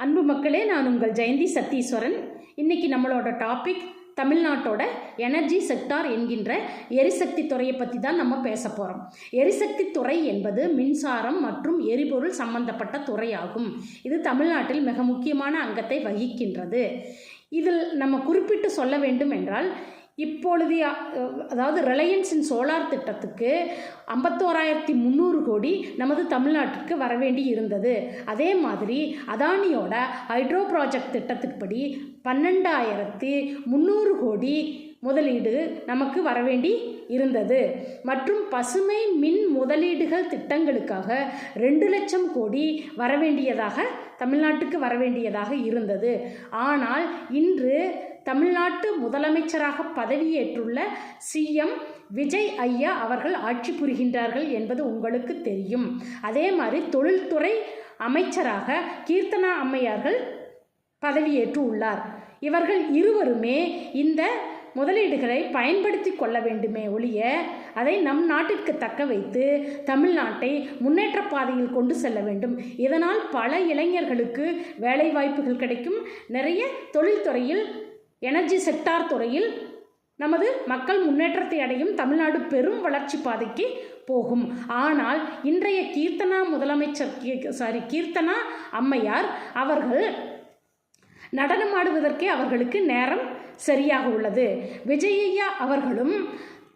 அன்பு மக்களே, நான் உங்கள் ஜெயந்தி சத்தீஸ்வரன். இன்னைக்கு நம்மளோட டாபிக் தமிழ்நாட்டோட எனர்ஜி செக்டார் என்கின்ற எரிசக்தி துறையை பற்றி தான் நம்ம பேச போகிறோம். எரிசக்தி துறை என்பது மின்சாரம் மற்றும் எரிபொருள் சம்பந்தப்பட்ட துறையாகும். இது தமிழ்நாட்டில் மிக முக்கியமான அங்கத்தை வகிக்கின்றது. இதில் நம்ம குறிப்பிட்டு சொல்ல வேண்டும் என்றால், இப்பொழுது அதாவது ரிலையன்ஸின் சோலார் திட்டத்துக்கு 51,300 கோடி நமது தமிழ்நாட்டிற்கு வரவேண்டி இருந்தது. அதே மாதிரி அதானியோட ஹைட்ரோ ப்ராஜெக்ட் திட்டத்துக்குப்படி 12,300 கோடி முதலீடு நமக்கு வரவேண்டி இருந்தது. மற்றும் பசுமை மின் முதலீடுகள் திட்டங்களுக்காக 2 லட்சம் கோடி வரவேண்டியதாக தமிழ்நாட்டுக்கு வரவேண்டியதாக இருந்தது. ஆனால் இன்று தமிழ்நாட்டு முதலமைச்சராக பதவியேற்றுள்ள சிஎம் விஜய் ஐயா அவர்கள் ஆட்சி புரிகின்றார்கள் என்பது உங்களுக்கு தெரியும். அதே மாதிரி தொழில்துறை அமைச்சராக கீர்த்தனா அம்மையார்கள் பதவியேற்று உள்ளார். இவர்கள் இருவருமே இந்த முதலீடுகளை பயன்படுத்தி கொள்ள வேண்டுமே ஒழிய அதை நம் நாட்டிற்கு தக்க வைத்து தமிழ்நாட்டை முன்னேற்ற பாதையில் கொண்டு செல்ல வேண்டும். இதனால் பல இளைஞர்களுக்கு வேலைவாய்ப்புகள் கிடைக்கும். நிறைய தொழில்துறையில் எனர்ஜி செக்டார் துறையில் நமது மக்கள் முன்னேற்றத்தை அடையும். தமிழ்நாடு பெரும் வளர்ச்சி பாதைக்கு போகும். ஆனால் இன்றைய கீர்த்தனா அம்மையார் அவர்கள் நடனமாடுவதற்கே அவர்களுக்கு நேரம் சரியாக உள்ளது. விஜயையா அவர்களும்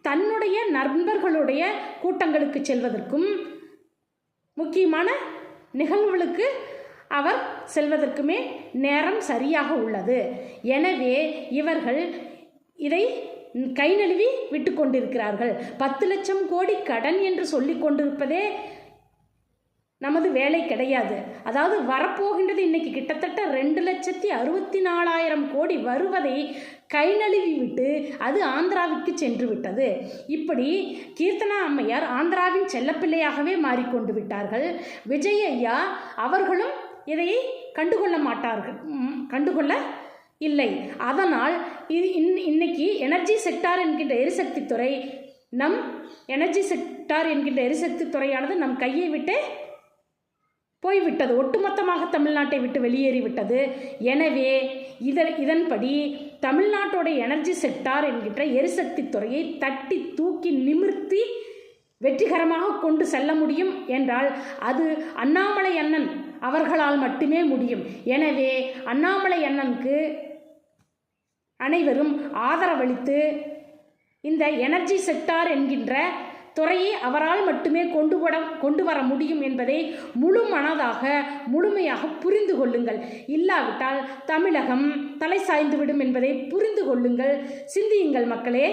தன்னுடைய நண்பர்களுடைய கூட்டங்களுக்கு செல்வதற்கும் முக்கியமான நிகழ்வுகளுக்கு அவர் செல்வதற்குமே நேரம் சரியாக உள்ளது. எனவே இவர்கள் இதை கை நழுவி விட்டு கொண்டிருக்கிறார்கள். 10 லட்சம் கோடி கடன் என்று சொல்லி கொண்டிருப்பதே நமது வேலை கிடையாது. அதாவது வரப்போகின்றது இன்னைக்கு கிட்டத்தட்ட 2,64,000 கோடி வருவதை கை நழுவி விட்டு அது ஆந்திராவிற்கு சென்று விட்டது. இப்படி கீர்த்தனா அம்மையார் ஆந்திராவின் செல்லப்பிள்ளையாகவே மாறிக்கொண்டு விட்டார்கள். விஜய் ஐயா அவர்களும் இதை கண்டுகொள்ள இல்லை. அதனால் இன்னைக்கு எனர்ஜி செக்டார் என்கின்ற எரிசக்தி துறை எரிசக்தி துறையானது நம் கையை விட்டு போய்விட்டது. ஒட்டுமொத்தமாக தமிழ்நாட்டை விட்டு வெளியேறிவிட்டது. எனவே இதன்படி தமிழ்நாட்டோட எனர்ஜி செக்டார் என்கின்ற எரிசக்தி துறையை தட்டி தூக்கி நிமிர்த்தி வெற்றிகரமாக கொண்டு செல்ல முடியும் என்றால் அது அண்ணாமலை அண்ணன் அவர்களால் மட்டுமே முடியும். எனவே அண்ணாமலை அண்ணனுக்கு அனைவரும் ஆதரவளித்து இந்த எனர்ஜி செக்டார் என்கின்ற துறையை அவரால் மட்டுமே கொண்டு வர முடியும் என்பதை முழுமையாக புரிந்து கொள்ளுங்கள். இல்லாவிட்டால் தமிழகம் தலை சாய்ந்துவிடும் என்பதை புரிந்து கொள்ளுங்கள். சிந்தியுங்கள் மக்களே.